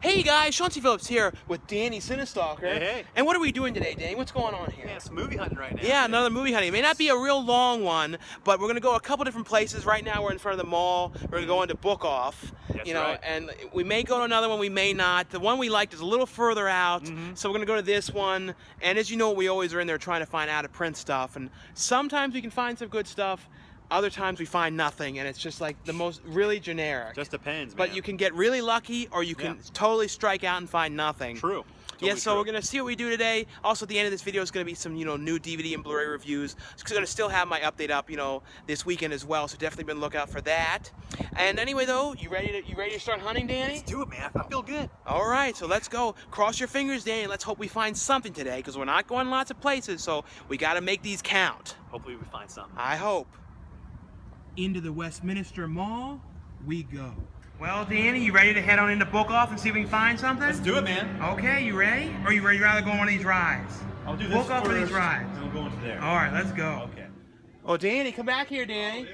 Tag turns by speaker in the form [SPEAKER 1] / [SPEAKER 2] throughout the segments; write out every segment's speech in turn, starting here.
[SPEAKER 1] Hey guys, Phillippe here with Danny Cinestalker.
[SPEAKER 2] Hey.
[SPEAKER 1] And what are we doing today, Danny? What's going on here?
[SPEAKER 2] Yeah, it's movie hunting right now.
[SPEAKER 1] Yeah, another movie hunting. It may not be a real long one, but we're going to go a couple different places. Right now we're in front of the mall. We're going to go into Book Off.
[SPEAKER 2] That's
[SPEAKER 1] you know,
[SPEAKER 2] right.
[SPEAKER 1] and we may go to another one, we may not. The one we liked is a little further out, so we're going to go to this one. And as you know, we always are in there trying to find out of print stuff. And sometimes we can find some good stuff. Other times we find nothing, and it's just like the most really generic.
[SPEAKER 2] Just depends, man.
[SPEAKER 1] But you can get really lucky, or you can totally strike out and find nothing.
[SPEAKER 2] True.
[SPEAKER 1] Yeah, so we're gonna see what we do today. Also, at the end of this video is gonna be some, new DVD and Blu-ray reviews. It's gonna still have my update up, this weekend as well. So definitely be on the lookout for that. And anyway, though, you ready to start hunting, Danny?
[SPEAKER 2] Let's do it, man. I feel good.
[SPEAKER 1] All right, so let's go. Cross your fingers, Danny. Let's hope we find something today, because we're not going lots of places. So we gotta make these count.
[SPEAKER 2] Hopefully we find something.
[SPEAKER 1] I hope. Into the Westminster Mall we go. Well, Danny, you ready to head on into Book Off and see if we can find something?
[SPEAKER 2] Let's do it, man.
[SPEAKER 1] Okay, you ready? Or you rather go on one of these rides?
[SPEAKER 2] I'll do this
[SPEAKER 1] Book Off for these rides.
[SPEAKER 2] And we'll go into there.
[SPEAKER 1] All right, let's go.
[SPEAKER 2] Okay.
[SPEAKER 1] Oh, Danny, come back here, Danny.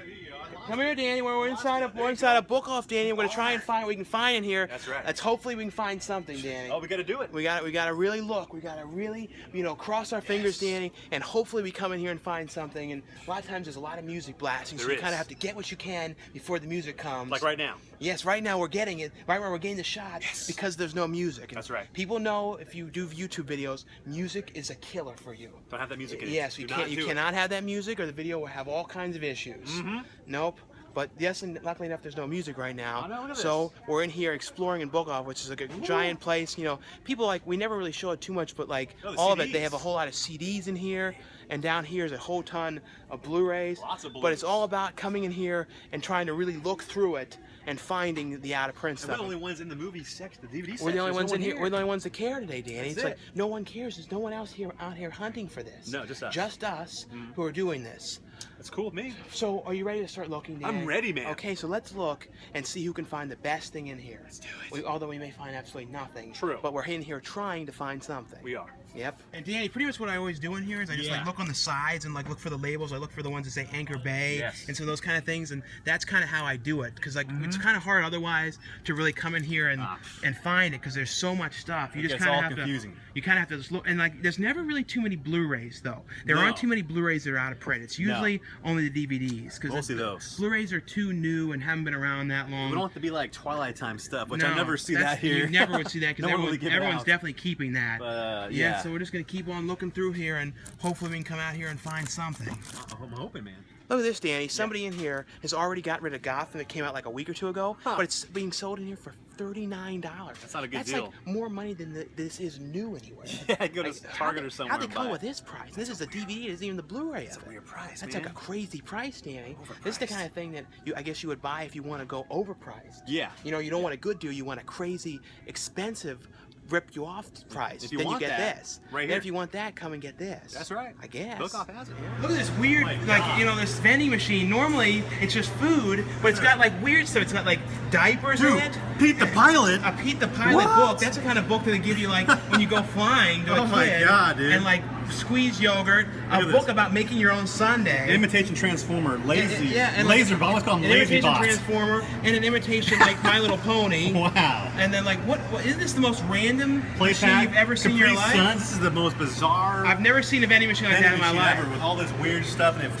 [SPEAKER 1] Come here, Danny. We're inside a Book Off, Danny. We're gonna try and find what we can find in here.
[SPEAKER 2] That's right.
[SPEAKER 1] Let's hopefully we can find something, Danny.
[SPEAKER 2] Oh, we gotta do it.
[SPEAKER 1] We gotta really look. We gotta really, cross our fingers, Danny, and hopefully we come in here and find something. And a lot of times there's a lot of music blasting, so you kind of have to get what you can before the music comes.
[SPEAKER 2] Like right now.
[SPEAKER 1] Yes, right now we're getting it. Right where we're getting the shot because there's no music. And
[SPEAKER 2] that's right.
[SPEAKER 1] People know if you do YouTube videos, music is a killer for you.
[SPEAKER 2] Don't have that music in it.
[SPEAKER 1] Yes, you cannot have that music, or the video will have all kinds of issues. Nope. But yes, and luckily enough, there's no music right now.
[SPEAKER 2] Oh, no, look at
[SPEAKER 1] so we're in here exploring in Book Off, which is like a giant place. People we never really show it too much, but all of it, they have a whole lot of CDs in here, and down here is a whole ton of Blu-rays.
[SPEAKER 2] Lots of Blu-rays.
[SPEAKER 1] But it's all about coming in here and trying to really look through it and finding the out of print stuff.
[SPEAKER 2] We're the only ones in the movie section, the DVD section.
[SPEAKER 1] We're the only ones in here. We're the only ones that care today, Danny.
[SPEAKER 2] That's
[SPEAKER 1] it's like no one cares. There's no one else out here hunting for this.
[SPEAKER 2] No, just us.
[SPEAKER 1] Just us who are doing this.
[SPEAKER 2] That's cool with me.
[SPEAKER 1] So, are you ready to start looking, Danny?
[SPEAKER 2] I'm ready, man.
[SPEAKER 1] Okay, so let's look and see who can find the best thing in here.
[SPEAKER 2] Let's do it.
[SPEAKER 1] Although we may find absolutely nothing.
[SPEAKER 2] True.
[SPEAKER 1] But we're in here trying to find something.
[SPEAKER 2] We are.
[SPEAKER 1] Yep. And Danny, pretty much what I always do in here is I just look on the sides and look for the labels. I look for the ones that say Anchor Bay and so those kind of things. And that's kind of how I do it, because it's kind of hard otherwise to really come in here and find it, because there's so much stuff. You just kind of have
[SPEAKER 2] confusing.
[SPEAKER 1] You kind of have to just look, and there's never really too many Blu-rays though. There aren't too many Blu-rays that are out of print. It's usually only the DVDs, because
[SPEAKER 2] mostly those.
[SPEAKER 1] Blu-rays are too new and haven't been around that long.
[SPEAKER 2] We don't have to be like Twilight Time stuff, which I never see that here.
[SPEAKER 1] You never would see that, because everyone's definitely keeping that.
[SPEAKER 2] Yeah.
[SPEAKER 1] So we're just gonna keep on looking through here, and hopefully we can come out here and find something.
[SPEAKER 2] I'm hoping, man.
[SPEAKER 1] Look at this, Danny. Somebody in here has already got rid of Gotham. It came out like a week or two ago, but it's being sold in here for $39.
[SPEAKER 2] That's not a good deal.
[SPEAKER 1] That's like more money than this is new anywhere.
[SPEAKER 2] Yeah, go to Target or somewhere.
[SPEAKER 1] How'd they come up with this price? This is the DVD. It isn't even the Blu-ray.
[SPEAKER 2] That's a weird price,
[SPEAKER 1] That's
[SPEAKER 2] man.
[SPEAKER 1] like a crazy price, Danny. This is the kind of thing that I guess you would buy if you want to go overpriced.
[SPEAKER 2] Yeah.
[SPEAKER 1] You don't want a good deal. You want a crazy, expensive, rip you off price.
[SPEAKER 2] If you
[SPEAKER 1] then
[SPEAKER 2] want
[SPEAKER 1] you get
[SPEAKER 2] that,
[SPEAKER 1] this.
[SPEAKER 2] right
[SPEAKER 1] And
[SPEAKER 2] here.
[SPEAKER 1] if you want that, come and get this.
[SPEAKER 2] That's right.
[SPEAKER 1] I guess.
[SPEAKER 2] Book Off has it.
[SPEAKER 1] Look at this weird, this vending machine. Normally, it's just food, but it's got weird stuff. It's got diapers in it.
[SPEAKER 2] Pete the Pilot.
[SPEAKER 1] A Pete the Pilot book. That's the kind of book that they give you when you go flying to a kid.
[SPEAKER 2] Oh my God, dude.
[SPEAKER 1] And squeeze yogurt. A book about making your own sundae.
[SPEAKER 2] Imitation Transformer, lazy,
[SPEAKER 1] and
[SPEAKER 2] laser. I always call them
[SPEAKER 1] an
[SPEAKER 2] lazy
[SPEAKER 1] imitation
[SPEAKER 2] bots.
[SPEAKER 1] Transformer and an imitation My Little Pony.
[SPEAKER 2] Wow.
[SPEAKER 1] And then what isn't this the most random
[SPEAKER 2] Play
[SPEAKER 1] machine
[SPEAKER 2] pack,
[SPEAKER 1] you've ever seen in your life?
[SPEAKER 2] This is the most bizarre.
[SPEAKER 1] I've never seen a vending machine like that in my life.
[SPEAKER 2] Ever, with all this weird stuff and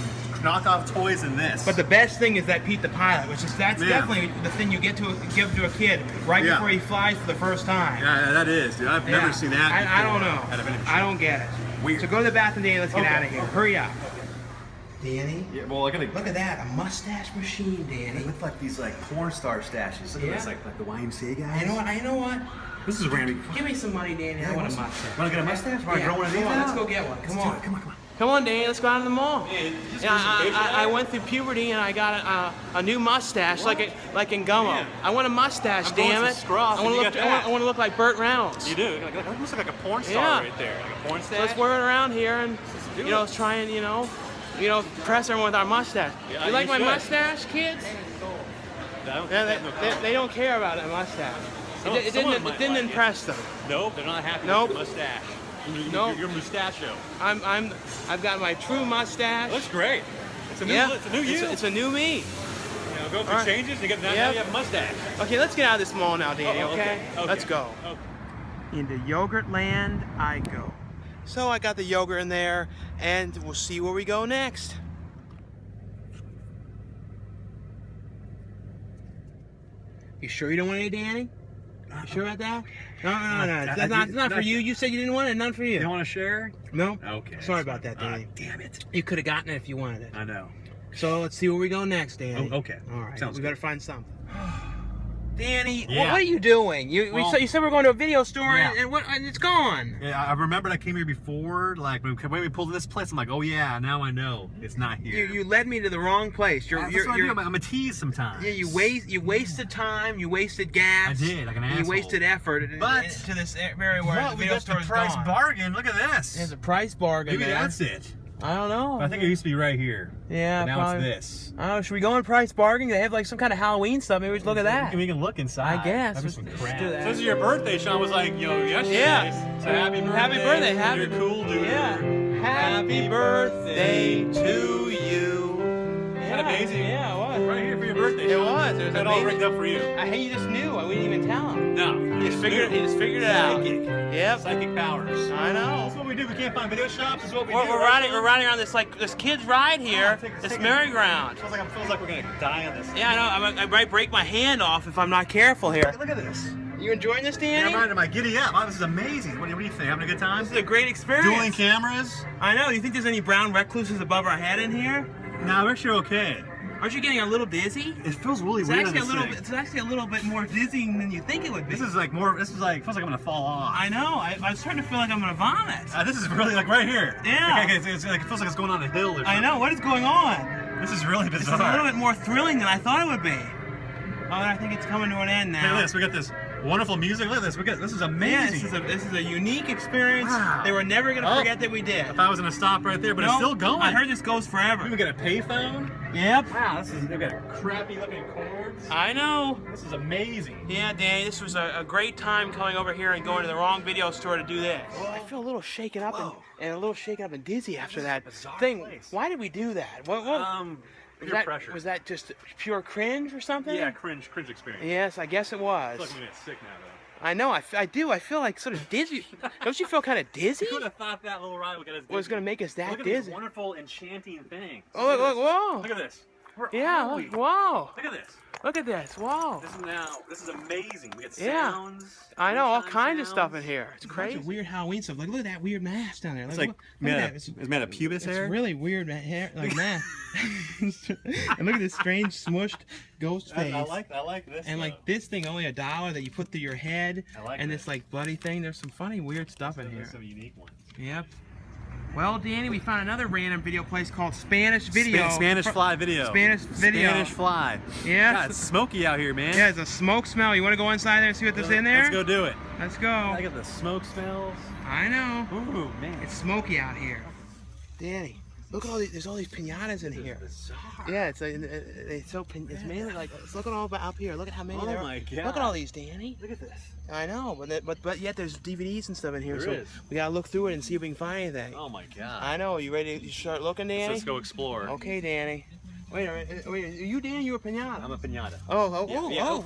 [SPEAKER 2] knockoff toys and this.
[SPEAKER 1] But the best thing is that Pete the Pilot, that's definitely the thing you give to a kid right before he flies for the first time.
[SPEAKER 2] Yeah, that is, dude. I've never seen that before.
[SPEAKER 1] I don't know. I don't get it.
[SPEAKER 2] Weird.
[SPEAKER 1] So go to the bathroom, Danny. Let's get out of here. Hurry up. Danny?
[SPEAKER 2] Yeah, well,
[SPEAKER 1] Look at that, a mustache machine, Danny.
[SPEAKER 2] They look like these porn star stashes. Look at this, like the YMCA guys.
[SPEAKER 1] You know what?
[SPEAKER 2] This is random.
[SPEAKER 1] Give me some money, Danny. I want a mustache.
[SPEAKER 2] Want to get a mustache? Want to grow one of these?
[SPEAKER 1] Come on, let's go get one. Come on.
[SPEAKER 2] Come on.
[SPEAKER 1] Come on, Danny. Let's go out to the mall. I went through puberty and I got a new mustache, like in Gummo.
[SPEAKER 2] Yeah.
[SPEAKER 1] I want a mustache, damn it. I want to look like Burt Reynolds.
[SPEAKER 2] You do. It looks like a porn star right there. Like a porn stash.
[SPEAKER 1] So let's wear it around here and try and press everyone with our mustache.
[SPEAKER 2] Yeah,
[SPEAKER 1] you like
[SPEAKER 2] you
[SPEAKER 1] my
[SPEAKER 2] should.
[SPEAKER 1] mustache, kids? They don't care about that mustache. It didn't impress them.
[SPEAKER 2] Nope, they're not happy
[SPEAKER 1] Nope.
[SPEAKER 2] with your mustache. Your mustachio.
[SPEAKER 1] I've got my true mustache.
[SPEAKER 2] Looks great. It's a new, it's a new you.
[SPEAKER 1] It's a new me.
[SPEAKER 3] I'll go through changes. You get now you have a mustache.
[SPEAKER 1] Okay, let's get out of this mall now, Danny. Okay? Let's go.
[SPEAKER 3] Okay.
[SPEAKER 1] Into yogurt land I go. So I got the yogurt in there, and we'll see where we go next. You sure you don't want any, Danny? You sure about that? No. That's not for you. You said you didn't want it. None for you.
[SPEAKER 3] You don't want to share?
[SPEAKER 1] No.
[SPEAKER 3] Okay.
[SPEAKER 1] Sorry about that, Danny.
[SPEAKER 3] Damn it.
[SPEAKER 1] You could have gotten it if you wanted it.
[SPEAKER 3] I know.
[SPEAKER 1] So let's see where we go next, Danny.
[SPEAKER 3] Oh, okay.
[SPEAKER 1] All right.
[SPEAKER 3] Sounds
[SPEAKER 1] we
[SPEAKER 3] good.
[SPEAKER 1] got to find something. Danny,
[SPEAKER 3] Yeah.
[SPEAKER 1] what are you doing? You said we were going to a video store,
[SPEAKER 3] Yeah.
[SPEAKER 1] and it's gone.
[SPEAKER 3] Yeah, I remembered I came here before. Like when we pulled this place, I'm like, oh yeah, now I know it's not here.
[SPEAKER 1] You led me to the wrong place.
[SPEAKER 3] That's what I do. I'm a tease sometimes.
[SPEAKER 1] Yeah, you wasted time, you wasted gas.
[SPEAKER 3] I did, like an asshole.
[SPEAKER 1] You wasted effort to this area where the
[SPEAKER 3] we
[SPEAKER 1] video
[SPEAKER 3] got
[SPEAKER 1] store
[SPEAKER 3] the
[SPEAKER 1] is
[SPEAKER 3] price
[SPEAKER 1] gone.
[SPEAKER 3] bargain. Look at this.
[SPEAKER 1] There's a price bargain,
[SPEAKER 3] Maybe
[SPEAKER 1] man.
[SPEAKER 3] that's it.
[SPEAKER 1] I don't know.
[SPEAKER 3] I think it used to be right here.
[SPEAKER 1] Yeah,
[SPEAKER 3] but now
[SPEAKER 1] probably.
[SPEAKER 3] it's this.
[SPEAKER 1] I don't know. Should we go in price bargain? They have like some kind of Halloween stuff. Maybe we should look at that.
[SPEAKER 3] We can look inside.
[SPEAKER 1] I guess.
[SPEAKER 3] That'd be some
[SPEAKER 1] Let's
[SPEAKER 3] crap.
[SPEAKER 1] do that.
[SPEAKER 3] So this is your birthday. Sean was like, yesterday.
[SPEAKER 1] Yeah.
[SPEAKER 3] So happy birthday.
[SPEAKER 1] Happy birthday. Happy
[SPEAKER 3] You're cool, dude.
[SPEAKER 1] Yeah. Happy birthday to you.
[SPEAKER 3] Isn't that amazing?
[SPEAKER 1] Yeah, it was.
[SPEAKER 3] Right here for your birthday.
[SPEAKER 1] It
[SPEAKER 3] Sean.
[SPEAKER 1] was. It was
[SPEAKER 3] It all
[SPEAKER 1] amazing.
[SPEAKER 3] rigged up for you.
[SPEAKER 1] I hate you just knew. We didn't even tell him.
[SPEAKER 3] No.
[SPEAKER 1] He just figured it out.
[SPEAKER 3] Psychic.
[SPEAKER 1] Yep.
[SPEAKER 3] Psychic powers.
[SPEAKER 1] I know.
[SPEAKER 3] That's what we do. We can't find video shops. That's what we do.
[SPEAKER 1] We're riding around this this kid's ride here. This merry-go-round.
[SPEAKER 3] Feels like we're gonna die on this.
[SPEAKER 1] Yeah, I know. I might break my hand off if I'm not careful here.
[SPEAKER 3] Look at this.
[SPEAKER 1] You enjoying this,
[SPEAKER 3] Yeah,
[SPEAKER 1] Danny?
[SPEAKER 3] I'm right. Giddy up. Oh, this is amazing. What do you think? Having a good time?
[SPEAKER 1] This is a great experience.
[SPEAKER 3] Dueling cameras?
[SPEAKER 1] I know. Do you think there's any brown recluses above our head in here?
[SPEAKER 3] No, we're actually okay.
[SPEAKER 1] Aren't you getting a little dizzy?
[SPEAKER 3] It feels really
[SPEAKER 1] It's
[SPEAKER 3] weird
[SPEAKER 1] actually
[SPEAKER 3] on this thing.
[SPEAKER 1] It's actually a little bit more dizzying than you think it would be.
[SPEAKER 3] This is like feels like I'm gonna fall off.
[SPEAKER 1] I know. I'm starting to feel like I'm gonna vomit.
[SPEAKER 3] This is really like right here.
[SPEAKER 1] Yeah.
[SPEAKER 3] Okay, it's like, it feels like it's going on a hill or something.
[SPEAKER 1] I know. What is going on?
[SPEAKER 3] This is really bizarre.
[SPEAKER 1] This is a little bit more thrilling than I thought it would be. Oh, and I think it's coming to an end now.
[SPEAKER 3] Hey, look at this. We got this wonderful music. Look at this. This is amazing.
[SPEAKER 1] Yeah, this is a unique experience.
[SPEAKER 3] Wow.
[SPEAKER 1] They were never gonna forget that we did.
[SPEAKER 3] I thought I was gonna stop right there, but it's still going.
[SPEAKER 1] I heard this goes forever.
[SPEAKER 3] We got a payphone.
[SPEAKER 1] Yep.
[SPEAKER 3] Wow, they've got crappy looking cords.
[SPEAKER 1] I know.
[SPEAKER 3] This is amazing.
[SPEAKER 1] Yeah, Danny, this was a great time coming over here and going to the wrong video store to do this. I feel a little shaken up and a little shaken up and dizzy after that thing.
[SPEAKER 3] Place.
[SPEAKER 1] Why did we do that?
[SPEAKER 3] Peer pressure.
[SPEAKER 1] Was that just pure cringe or something?
[SPEAKER 3] Yeah, cringe experience.
[SPEAKER 1] Yes, I guess it was.
[SPEAKER 3] I feel like I'm gonna get sick now, though.
[SPEAKER 1] I know, I do. I feel like sort of dizzy. Don't you feel kind of dizzy?
[SPEAKER 3] Who would have thought that little ride would get us dizzy?
[SPEAKER 1] Was going to make us that
[SPEAKER 3] Look at
[SPEAKER 1] dizzy?
[SPEAKER 3] this wonderful, enchanting thing.
[SPEAKER 1] Oh, look, whoa.
[SPEAKER 3] Look at this. Where
[SPEAKER 1] Yeah,
[SPEAKER 3] are we?
[SPEAKER 1] wow.
[SPEAKER 3] Look at this.
[SPEAKER 1] Look at this, wow.
[SPEAKER 3] This is amazing. We got
[SPEAKER 1] Yeah.
[SPEAKER 3] sounds.
[SPEAKER 1] I know, all
[SPEAKER 3] sunshine
[SPEAKER 1] kinds of
[SPEAKER 3] sounds.
[SPEAKER 1] stuff in here. It's crazy.
[SPEAKER 2] Bunch of weird Halloween stuff. Like, look at that weird mask down there.
[SPEAKER 3] It's
[SPEAKER 2] Like,
[SPEAKER 3] like
[SPEAKER 2] look at
[SPEAKER 3] made
[SPEAKER 2] that.
[SPEAKER 3] of, it's made of pubis hair.
[SPEAKER 2] It's really weird hair, like mask. And look at this strange smushed ghost face.
[SPEAKER 3] I like this.
[SPEAKER 2] And like this thing, only $1 that you put through your head.
[SPEAKER 3] I like
[SPEAKER 2] and
[SPEAKER 3] that.
[SPEAKER 2] this like buddy thing. There's some funny weird stuff in here.
[SPEAKER 3] Some unique ones.
[SPEAKER 2] Yep.
[SPEAKER 1] Well, Danny, we found another random video place called Spanish Video.
[SPEAKER 3] Spanish Fly Video.
[SPEAKER 1] Spanish Video.
[SPEAKER 3] Spanish Fly.
[SPEAKER 1] Yeah.
[SPEAKER 3] God, it's smoky out here, man.
[SPEAKER 1] Yeah, it's a smoke smell. You want to go inside there and see what's in there?
[SPEAKER 3] Let's go do it.
[SPEAKER 1] Let's go.
[SPEAKER 3] I got the smoke smells.
[SPEAKER 1] I know.
[SPEAKER 3] Ooh, man.
[SPEAKER 1] It's smoky out here. Danny, look at all these. There's all these pinatas in here. Yeah, it's it's mainly like. Look at all up here. Look at how many there are.
[SPEAKER 3] Oh my God.
[SPEAKER 1] Look at all these, Danny.
[SPEAKER 3] Look at this.
[SPEAKER 1] I know, but yet there's DVDs and stuff in here,
[SPEAKER 3] There
[SPEAKER 1] so
[SPEAKER 3] is.
[SPEAKER 1] we gotta look through it and see if we can find anything.
[SPEAKER 3] Oh my God.
[SPEAKER 1] I know. You ready to start looking, Danny?
[SPEAKER 3] Let's go explore.
[SPEAKER 1] Okay, Danny. Wait a minute. Wait, are you Danny? You a pinata?
[SPEAKER 3] I'm a pinata.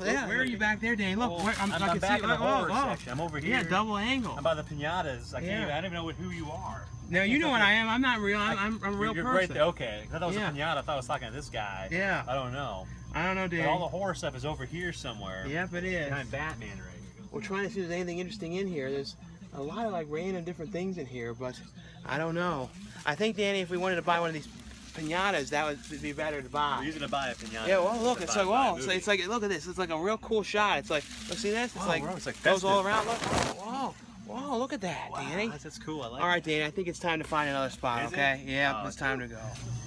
[SPEAKER 1] Yeah.
[SPEAKER 2] Where are you back there, Danny? Look,
[SPEAKER 3] I'm
[SPEAKER 2] I can
[SPEAKER 3] back
[SPEAKER 2] see.
[SPEAKER 3] in the horror section. I'm over here.
[SPEAKER 1] Yeah, double angle.
[SPEAKER 3] I'm by the pinatas. I
[SPEAKER 1] Yeah.
[SPEAKER 3] don't even know who you are.
[SPEAKER 1] Now you know what I am. I'm not real. I'm a real
[SPEAKER 3] You're
[SPEAKER 1] person.
[SPEAKER 3] right there. Okay. I thought that was
[SPEAKER 1] Yeah.
[SPEAKER 3] a pinata. I thought I was talking to this guy.
[SPEAKER 1] Yeah.
[SPEAKER 3] I don't know.
[SPEAKER 1] I don't know,
[SPEAKER 3] But
[SPEAKER 1] Danny.
[SPEAKER 3] all the horror stuff is over here somewhere.
[SPEAKER 1] Yep, it is.
[SPEAKER 3] Behind Batman right here.
[SPEAKER 1] We're trying to see if there's anything interesting in here. There's a lot of like random different things in here, but I don't know. I think, Danny, if we wanted to buy one of these pinatas, that would be better to buy.
[SPEAKER 3] We're using to buy a pinata.
[SPEAKER 1] Yeah, well, look, it's like,
[SPEAKER 3] wow.
[SPEAKER 1] whoa, it's like, look at this. It's like a real cool shot. It's like, look, see this? It's
[SPEAKER 3] Whoa,
[SPEAKER 1] like,
[SPEAKER 3] bro, it's like
[SPEAKER 1] goes all
[SPEAKER 3] festive.
[SPEAKER 1] around. Look, whoa, look at that, Danny.
[SPEAKER 3] That's cool. I like
[SPEAKER 1] All right, Danny, I think it's time to find another spot,
[SPEAKER 3] Is it?
[SPEAKER 1] okay? Yeah,
[SPEAKER 3] Oh,
[SPEAKER 1] it's time to go.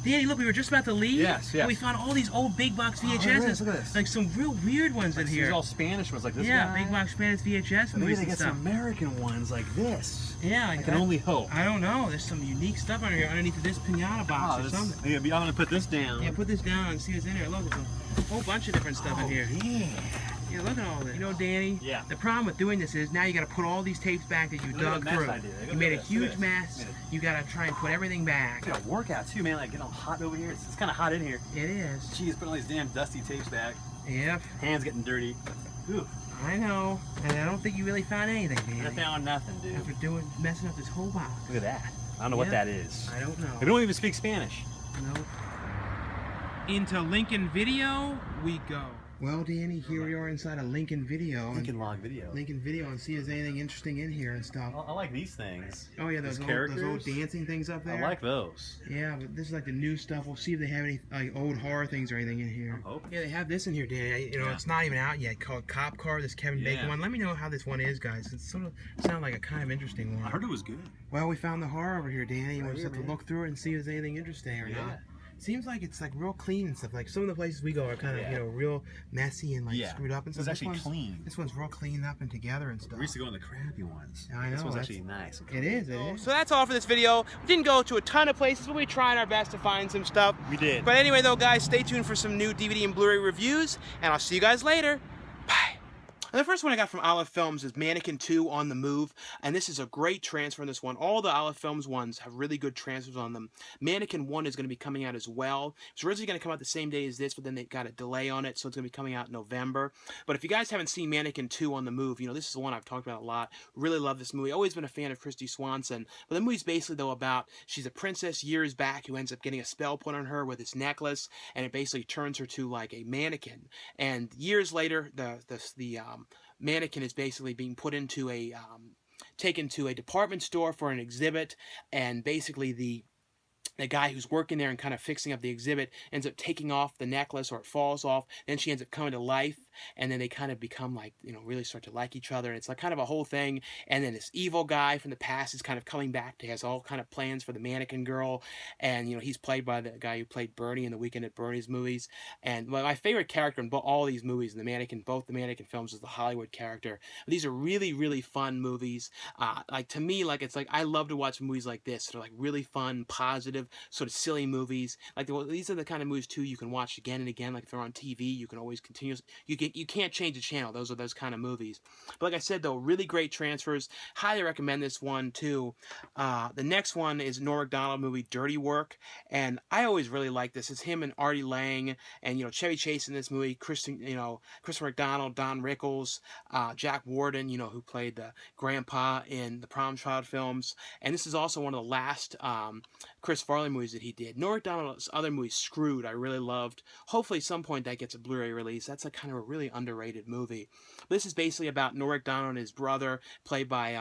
[SPEAKER 2] Danny, look, we were just about to leave.
[SPEAKER 3] Yes, yes.
[SPEAKER 2] And we found all these old big box VHSs.
[SPEAKER 3] look at this, look at this.
[SPEAKER 2] Like some real weird ones in here.
[SPEAKER 3] These all Spanish ones like this
[SPEAKER 2] Yeah,
[SPEAKER 3] guy.
[SPEAKER 2] big box Spanish VHS
[SPEAKER 3] Maybe
[SPEAKER 2] movies
[SPEAKER 3] they
[SPEAKER 2] and
[SPEAKER 3] get
[SPEAKER 2] stuff.
[SPEAKER 3] some American ones like this.
[SPEAKER 2] Yeah,
[SPEAKER 3] I can only hope.
[SPEAKER 2] I don't know. There's some unique stuff under here underneath this pinata box or something.
[SPEAKER 3] I'm gonna put this down.
[SPEAKER 2] Yeah, put this down and see what's in here. Look, there's a whole bunch of different stuff in here.
[SPEAKER 3] Yeah.
[SPEAKER 1] Yeah, look at all this. You know, Danny,
[SPEAKER 3] Yeah.
[SPEAKER 1] the problem with doing this is now you got to put all these tapes back that you dug through. You made a huge mess. You got to try and put everything back.
[SPEAKER 3] It's got a workout too, man. Like getting all hot over here. It's kind of hot in here.
[SPEAKER 1] It is.
[SPEAKER 3] Jeez, putting all these damn dusty tapes back.
[SPEAKER 1] Yep.
[SPEAKER 3] Hands getting dirty. Ooh.
[SPEAKER 1] I know, and I don't think you really found anything, Danny.
[SPEAKER 3] I found nothing, dude.
[SPEAKER 1] After messing up this whole box.
[SPEAKER 3] Look at that. I don't know what that is.
[SPEAKER 1] I don't know.
[SPEAKER 3] We don't even speak Spanish.
[SPEAKER 1] No. Into Lincoln Video we go. Well, Danny, here we are inside a Lincoln Video.
[SPEAKER 3] Lincoln Log Video.
[SPEAKER 1] Lincoln Video, and see if there's anything interesting in here and stuff.
[SPEAKER 3] I like these things.
[SPEAKER 1] Oh yeah, those old dancing things up there.
[SPEAKER 3] I like those.
[SPEAKER 1] Yeah, but this is like the new stuff. We'll see if they have any like old horror things or anything in here. Yeah, they have this in here, Danny. You know, it's not even out yet. Called Cop Car. This Kevin Bacon one. Let me know how this one is, guys. It sort of sounds like a kind of interesting one.
[SPEAKER 3] I heard it was good.
[SPEAKER 1] Well, we found the horror over here, Danny. We'll just have to look through it and see if there's anything interesting or not. Seems like it's like real clean and stuff. Like some of the places we go are kind of you know real messy and like screwed up and stuff.
[SPEAKER 3] It's actually clean.
[SPEAKER 1] This one's real cleaned up and together and stuff.
[SPEAKER 3] We used to go in the crappy ones.
[SPEAKER 1] I know.
[SPEAKER 3] This one's actually nice.
[SPEAKER 1] It is. It is. So that's all for this video. We didn't go to a ton of places, but we tried our best to find some stuff.
[SPEAKER 3] We did.
[SPEAKER 1] But anyway, though, guys, stay tuned for some new DVD and Blu-ray reviews, and I'll see you guys later. Bye. And the first one I got from Olive Films is Mannequin 2 on the Move, and this is a great transfer in this one. All the Olive Films ones have really good transfers on them. Mannequin 1 is going to be coming out as well. It's originally going to come out the same day as this, but then they got a delay on it, so it's going to be coming out in November. But if you guys haven't seen Mannequin 2 on the Move, you know, this is the one I've talked about a lot. Really love this movie. Always been a fan of Kristy Swanson. But the movie's basically, though, about she's a princess years back who ends up getting a spell put on her with this necklace, and it basically turns her to like a mannequin. And years later, the mannequin is basically being put into a taken to a department store for an exhibit, and basically the guy who's working there and kind of fixing up the exhibit ends up taking off the necklace, or it falls off. Then she ends up coming to life, and then they kind of become like, you know, really start to like each other. And it's like kind of a whole thing. And then this evil guy from the past is kind of coming back. He has all kind of plans for the mannequin girl. And, you know, he's played by the guy who played Bernie in the Weekend at Bernie's movies. And my favorite character in all these movies, in both the Mannequin films, is the Hollywood character. But these are really, really fun movies. Like, to me, like, it's like, I love to watch movies like this. They're like really fun, positive, sort of silly movies. Like, these are the kind of movies too you can watch again and again. Like, if they're on TV, you can always continue. You can't change the channel. Those are those kind of movies. But like I said, though, really great transfers. Highly recommend this one too. The next one is Norm Macdonald movie Dirty Work, and I always really like this. It's him and Artie Lange, and you know, Chevy Chase in this movie. Christopher McDonald, Don Rickles, Jack Warden, you know, who played the grandpa in the Prom Child films. And this is also one of the last Chris Farley movies that he did. Norm Macdonald's other movie, Screwed, I really loved. Hopefully, at some point that gets a Blu-ray release. That's a kind of a really underrated movie. This is basically about Norm Macdonald and his brother, played by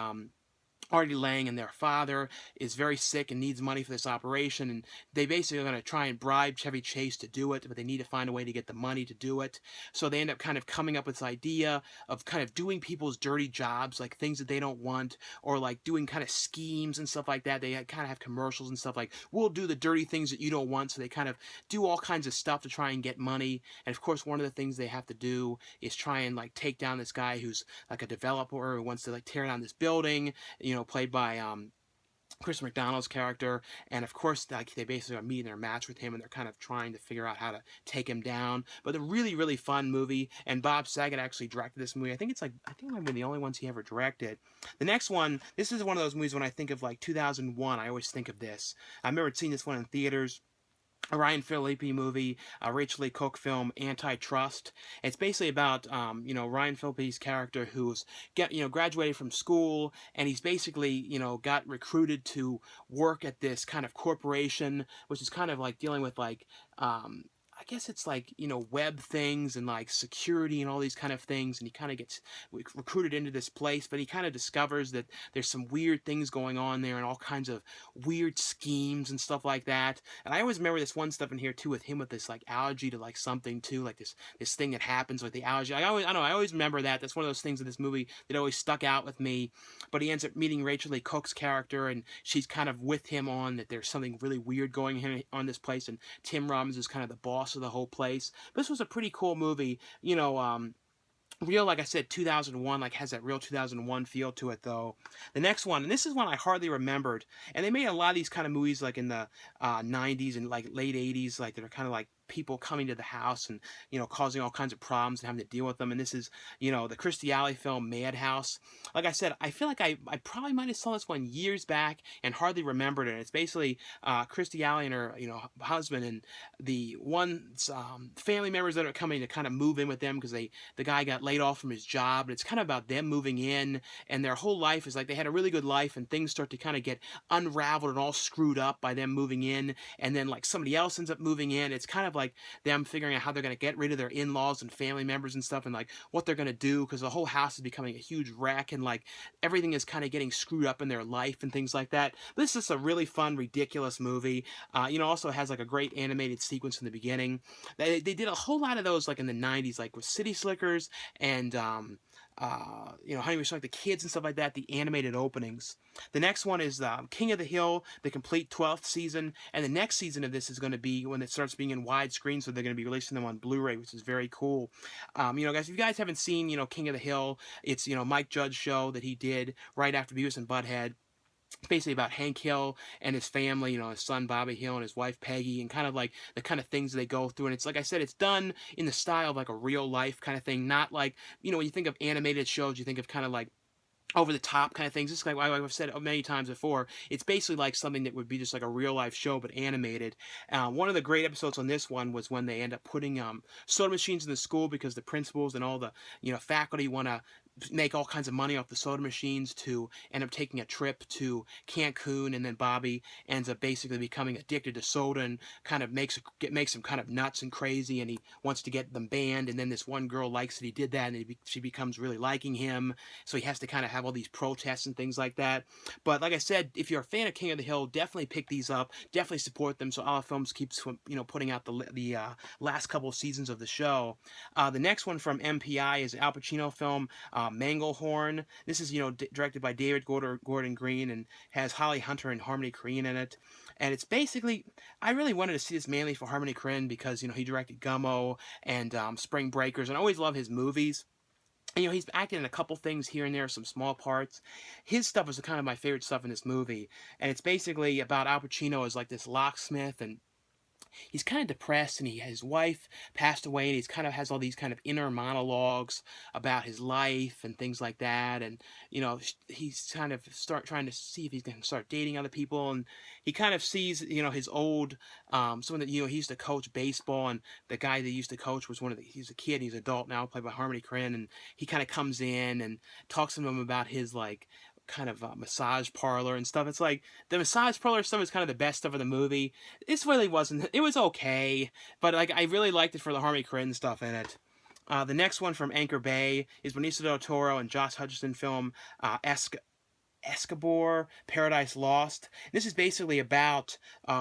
[SPEAKER 1] Artie Lange, and their father is very sick and needs money for this operation, and they basically are going to try and bribe Chevy Chase to do it, but they need to find a way to get the money to do it. So they end up kind of coming up with this idea of kind of doing people's dirty jobs, like things that they don't want, or like doing kind of schemes and stuff like that. They kind of have commercials and stuff like, we'll do the dirty things that you don't want. So they kind of do all kinds of stuff to try and get money. And of course, one of the things they have to do is try and like take down this guy who's like a developer who wants to like tear down this building, you know, played by Chris McDonald's character. And of course, like, they basically are meeting their match with him, and they're kind of trying to figure out how to take him down. But a really, really fun movie, and Bob Saget actually directed this movie. I think it might be the only ones he ever directed. The next one, this is one of those movies when I think of like 2001, I always think of this. I remember seeing this one in theaters. A Ryan Phillippe movie, a Rachael Leigh Cook film, Antitrust. It's basically about Ryan Phillippe's character who's graduated from school, and he's basically got recruited to work at this kind of corporation, which is kind of like dealing with like I guess it's like, web things and like security and all these kind of things. And he kind of gets recruited into this place, but he kind of discovers that there's some weird things going on there and all kinds of weird schemes and stuff like that. And I always remember this one stuff in here too with him with this like allergy to like something too, like this thing that happens with the allergy. I always remember that. That's one of those things in this movie that always stuck out with me. But he ends up meeting Rachael Leigh Cook's character, and she's kind of with him on that there's something really weird going on this place, and Tim Robbins is kind of the boss of the whole place. This was a pretty cool movie, real, like I said, 2001, like has that real 2001 feel to it though. The next one, and this is one I hardly remembered, and they made a lot of these kind of movies like in the 90s and like late 80s, like that are kind of like people coming to the house and, you know, causing all kinds of problems and having to deal with them. And this is, you know, the Kristie film Madhouse. Like I said, I feel like I probably might have saw this one years back and hardly remembered it. It's basically Kristie and her, you know, husband and the one's family members that are coming to kind of move in with them because the guy got laid off from his job. And it's kind of about them moving in, and their whole life is like they had a really good life, and things start to kind of get unraveled and all screwed up by them moving in, and then like somebody else ends up moving in. It's kind of like them figuring out how they're going to get rid of their in-laws and family members and stuff, and like what they're going to do, because the whole house is becoming a huge wreck, and like everything is kind of getting screwed up in their life and things like that. But this is a really fun, ridiculous movie. You know, also has like a great animated sequence in the beginning. They did a whole lot of those like in the 90s, like with City Slickers and you know, Honey, We Shrunk the Kids and stuff like that, the animated openings. The next one is King of the Hill, the complete 12th season, and the next season of this is going to be when it starts being in widescreen, so they're going to be releasing them on Blu-ray, which is very cool. You know, guys, if you guys haven't seen, you know, King of the Hill, it's, you know, Mike Judge's show that he did right after Beavis and Butthead. It's basically about Hank Hill and his family, you know, his son Bobby Hill and his wife Peggy, and kind of like the kind of things they go through. And it's like I said, it's done in the style of like a real life kind of thing, not like, you know, when you think of animated shows, you think of kind of like over the top kind of things. It's like I've said many times before, it's basically like something that would be just like a real life show but animated. One of the great episodes on this one was when they end up putting soda machines in the school because the principals and all the, you know, faculty want to make all kinds of money off the soda machines to end up taking a trip to Cancun, and then Bobby ends up basically becoming addicted to soda and kind of makes him kind of nuts and crazy, and he wants to get them banned, and then this one girl likes that he did that, and she becomes really liking him, so he has to kind of have all these protests and things like that. But like I said, if you're a fan of King of the Hill, definitely pick these up, definitely support them, so Our Films keeps, you know, putting out the last couple of seasons of the show. The next one from MPI is an Al Pacino film, Manglehorn. This is, you know, directed by David Gordon Green and has Holly Hunter and Harmony Korine in it. And it's basically, I really wanted to see this mainly for Harmony Korine because, you know, he directed Gummo and Spring Breakers, and I always love his movies. And, you know, he's acted in a couple things here and there, some small parts. His stuff was kind of my favorite stuff in this movie. And it's basically about Al Pacino as like this locksmith, and he's kind of depressed, and his wife passed away, and he's kind of has all these kind of inner monologues about his life and things like that. And, you know, he's kind of trying to see if he can start dating other people, and he kind of sees, you know, his old someone that, you know, he used to coach baseball, and the guy that he used to coach was he's a kid, he's an adult now, played by Harmony Korine, and he kind of comes in and talks to him about his like kind of massage parlor and stuff. It's like the massage parlor stuff is kind of the best stuff of the movie. This really wasn't. It was okay, but like I really liked it for the Harmony Korine stuff in it. The next one from Anchor Bay is Benicio del Toro and Josh Hutcherson film Escobar, Paradise Lost. This is basically about,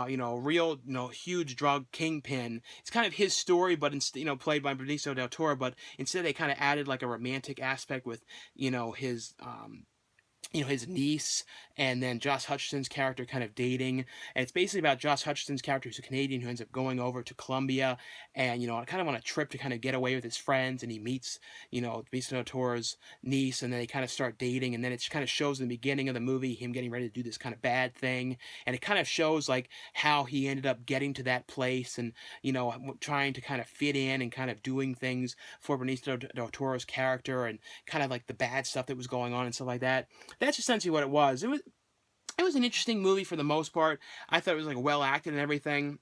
[SPEAKER 1] you know, a real, you know, huge drug kingpin. It's kind of his story, but instead, you know, played by Benicio del Toro, but instead they kind of added like a romantic aspect with, you know, his niece, and then Josh Hutcherson's character kind of dating. And it's basically about Josh Hutcherson's character, who's a Canadian, who ends up going over to Colombia and, you know, kind of on a trip to kind of get away with his friends, and he meets, you know, Benicio del Toro's niece, and then they kind of start dating, and then it kind of shows in the beginning of the movie him getting ready to do this kind of bad thing, and it kind of shows like how he ended up getting to that place, and, you know, trying to kind of fit in and kind of doing things for Benicio del Toro's character, and kind of like the bad stuff that was going on and stuff like that. That's essentially what it was. It was an interesting movie for the most part. I thought it was like well acted and everything,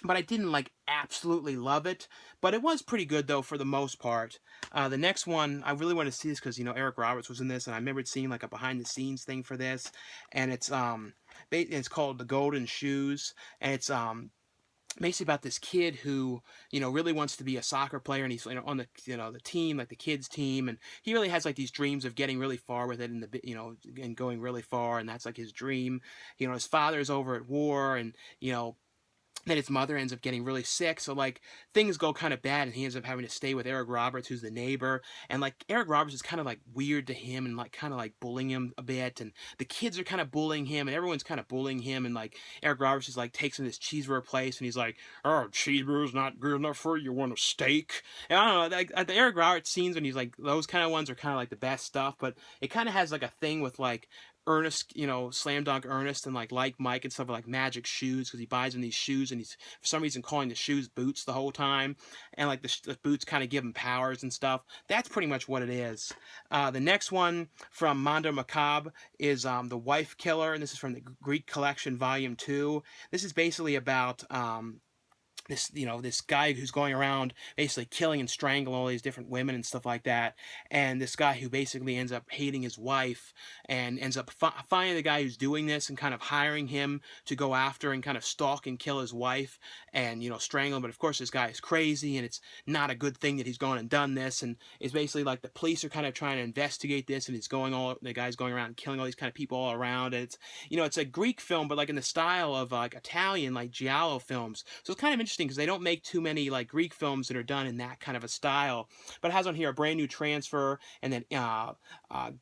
[SPEAKER 1] but I didn't like absolutely love it. But it was pretty good though for the most part. The next one, I really want to see this because, you know, Eric Roberts was in this, and I remembered seeing like a behind the scenes thing for this, and it's called The Golden Shoes, and it's basically about this kid who, you know, really wants to be a soccer player, and he's, you know, on the, you know, the team, like the kids team, and he really has like these dreams of getting really far with it, and you know, and going really far, and that's like his dream. You know, his father's over at war, and, you know, then his mother ends up getting really sick, so like things go kind of bad, and he ends up having to stay with Eric Roberts, who's the neighbor, and like Eric Roberts is kind of like weird to him, and like kind of like bullying him a bit, and the kids are kind of bullying him, and everyone's kind of bullying him, and like Eric Roberts is like takes him to this cheeseburger place, and he's like, "Oh, cheeseburger's not good enough for you. You want a steak?" And I don't know, like the Eric Roberts scenes when he's like, those kind of ones are kind of like the best stuff, but it kind of has like a thing with like Ernest, slam dunk Ernest and like Mike and stuff like magic shoes because he buys him these shoes and he's for some reason calling the shoes boots the whole time, and like the boots kind of give him powers and stuff. That's pretty much what it is. The next one from Mondo Macabre is The Wife Killer, and this is from the Greek Collection Volume 2. This is basically about this guy who's going around basically killing and strangling all these different women and stuff like that, and this guy who basically ends up hating his wife and ends up finding the guy who's doing this and kind of hiring him to go after and kind of stalk and kill his wife and strangle him. But of course this guy is crazy and it's not a good thing that he's gone and done this, and it's basically like the police are kind of trying to investigate this, and the guy's going around and killing all these kind of people all around. And it's a Greek film, but like in the style of like Italian like giallo films, so it's kind of interesting because they don't make too many like Greek films that are done in that kind of a style. But it has on here a brand new transfer, and then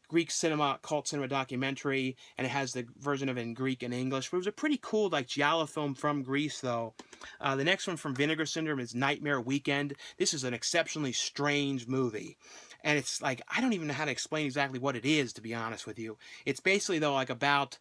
[SPEAKER 1] Greek cinema, cult cinema documentary, and it has the version of it in Greek and English. But it was a pretty cool like giallo film from Greece though. The next one from Vinegar Syndrome is Nightmare Weekend. This is an exceptionally strange movie. And it's like, I don't even know how to explain exactly what it is, to be honest with you. It's basically though like about,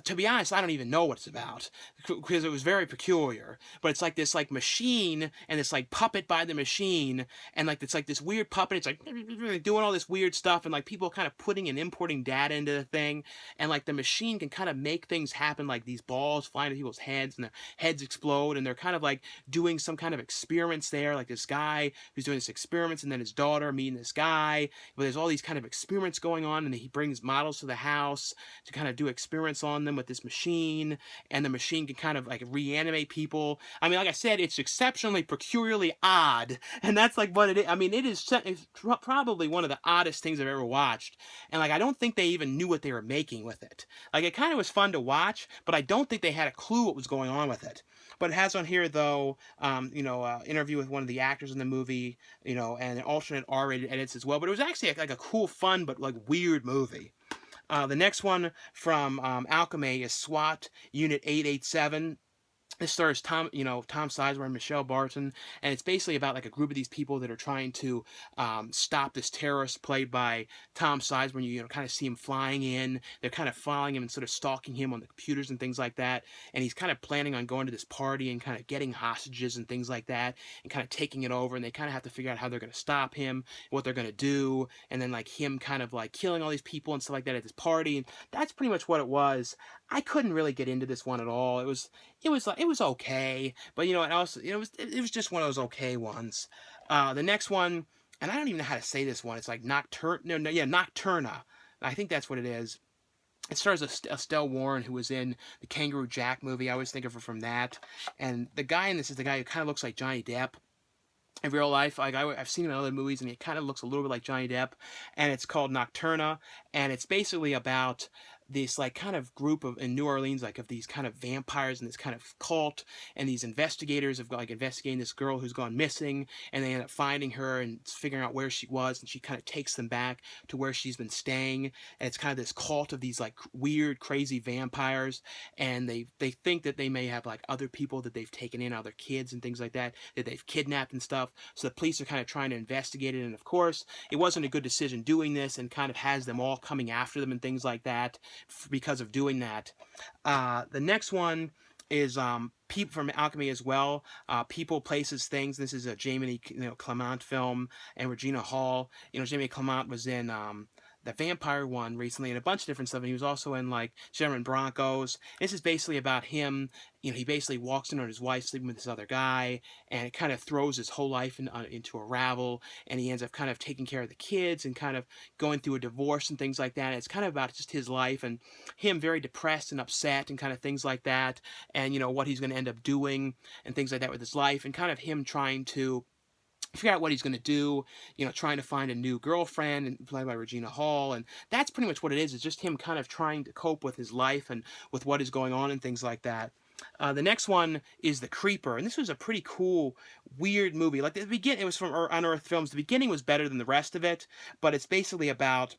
[SPEAKER 1] to be honest, I don't even know what it's about because it was very peculiar. But it's like this like machine and this like puppet by the machine, and like it's like this weird puppet. It's like doing all this weird stuff, and like people kind of putting and importing data into the thing, and like the machine can kind of make things happen, like these balls flying to people's heads and their heads explode, and they're kind of like doing some kind of experiments there. Like this guy who's doing this experiments, and then his daughter meeting this guy. But there's all these kind of experiments going on, and he brings models to the house to kind of do experiments on them with this machine, and the machine can kind of like reanimate people. I mean, like I said, it's exceptionally peculiarly odd, and that's like what it is. I mean, it's probably one of the oddest things I've ever watched, and like I don't think they even knew what they were making with it. Like it kind of was fun to watch, but I don't think they had a clue what was going on with it. But it has on here though, interview with one of the actors in the movie, and alternate R-rated edits as well. But it was actually like a cool, fun, but like weird movie. The next one from Alchemy is SWAT Unit 887. This stars Tom Sizemore and Michelle Barton, and it's basically about like a group of these people that are trying to stop this terrorist played by Tom Sizemore. You kind of see him flying in. They're kind of following him and sort of stalking him on the computers and things like that. And he's kind of planning on going to this party and kind of getting hostages and things like that, and kind of taking it over. And they kind of have to figure out how they're going to stop him, what they're going to do, and then like him kind of like killing all these people and stuff like that at this party. And that's pretty much what it was. I couldn't really get into this one at all. It was okay, but it was just one of those okay ones. The next one, and I don't even know how to say this one. It's like Nocturna. I think that's what it is. It stars Estelle Warren, who was in the Kangaroo Jack movie. I always think of her from that. And the guy in this is the guy who kind of looks like Johnny Depp in real life. Like I've seen him in other movies, and he kind of looks a little bit like Johnny Depp. And it's called Nocturna, and it's basically about this like kind of group in New Orleans, like of these kind of vampires and this kind of cult, and these investigators have like investigating this girl who's gone missing, and they end up finding her and figuring out where she was, and she kind of takes them back to where she's been staying. And it's kind of this cult of these like weird, crazy vampires, and they think that they may have like other people that they've taken in, other kids and things like that they've kidnapped and stuff. So the police are kind of trying to investigate it, and of course it wasn't a good decision doing this, and kind of has them all coming after them and things like that because of doing that. The next one is People from Alchemy as well. People, Places, Things. This is a Jamie Clement film, and Regina Hall. Jamie Clement was in the vampire one recently and a bunch of different stuff, and he was also in like Sherman Broncos. This is basically about him. He basically walks in on his wife sleeping with this other guy, and it kind of throws his whole life into a ravel, and he ends up kind of taking care of the kids and kind of going through a divorce and things like that. And it's kind of about just his life and him very depressed and upset and kind of things like that, and what he's going to end up doing and things like that with his life, and kind of him trying to figure out what he's going to do, trying to find a new girlfriend, and played by Regina Hall. And that's pretty much what it is. It's just him kind of trying to cope with his life and with what is going on and things like that. The next one is The Creeper, and this was a pretty cool, weird movie. Like the beginning, it was from Unearthed Films. The beginning was better than the rest of it, but it's basically about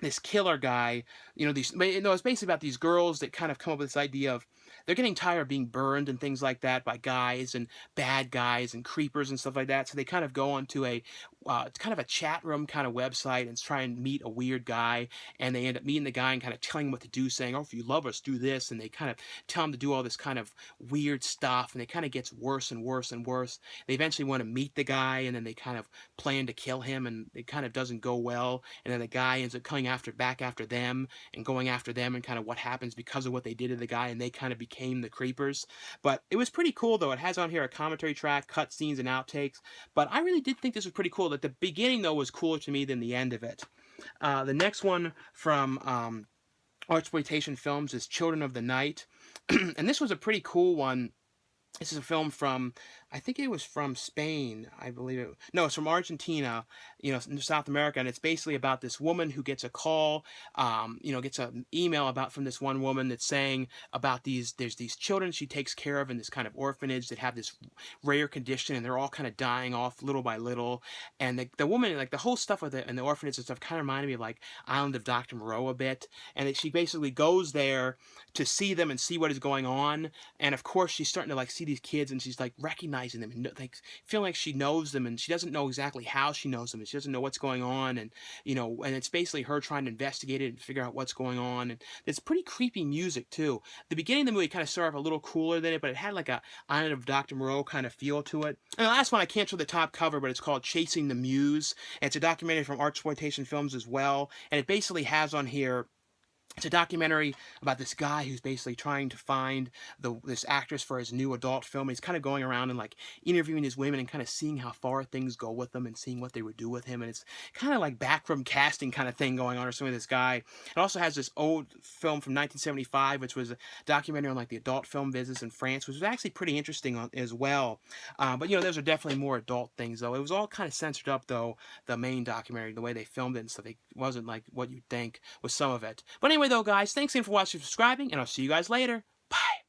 [SPEAKER 1] this killer guy, it's basically about these girls that kind of come up with this idea of they're getting tired of being burned and things like that by guys and bad guys and creepers and stuff like that. So they kind of go onto a kind of a chat room kind of website and try and meet a weird guy, and they end up meeting the guy and kind of telling him what to do, saying, "Oh, if you love us, do this," and they kind of tell him to do all this kind of weird stuff, and it kind of gets worse and worse and worse. They eventually want to meet the guy, and then they kind of plan to kill him, and it kind of doesn't go well, and then the guy ends up coming back after them and going after them, and kind of what happens because of what they did to the guy, and they kind of became the creepers. But it was pretty cool, though. It has on here a commentary track, cutscenes, and outtakes, but I really did think this was pretty cool. That the beginning, though, was cooler to me than the end of it. The next one from Artsploitation Films is Children of the Night. And this was a pretty cool one. This is a film from, I think it was from Spain, I believe it. No, it's from Argentina, you know, in South America, and it's basically about this woman who gets a call, you know, gets an email from this one woman that's saying about there's these children she takes care of in this kind of orphanage that have this rare condition, and they're all kind of dying off little by little. And the woman, like the whole stuff with it and the orphanage and stuff, kind of reminded me of like Island of Dr. Moreau a bit. And she basically goes there to see them and see what is going on. And of course, she's starting to like see these kids, and she's like recognizing them and like feeling like she knows them, and she doesn't know exactly how she knows them, and she doesn't know what's going on, and you know, and it's basically her trying to investigate it and figure out what's going on. And it's pretty creepy music too. The beginning of the movie kind of started off a little cooler than it, but it had like a Island of Dr. Moreau kind of feel to it. And the last one, I can't show the top cover, but it's called Chasing the Muse, and it's a documentary from Artsploitation Films as well, and it basically has on here, it's a documentary about this guy who's basically trying to find this actress for his new adult film. He's kind of going around and like interviewing these women and kind of seeing how far things go with them and seeing what they would do with him. And it's kind of like backroom casting kind of thing going on or something with this guy. It also has this old film from 1975, which was a documentary on like the adult film business in France, which was actually pretty interesting as well. But you know, those are definitely more adult things though. It was all kind of censored up though, the main documentary, the way they filmed it and stuff. It wasn't like what you'd think with some of it. But anyway though, guys, thanks again for watching and subscribing, and I'll see you guys later. Bye.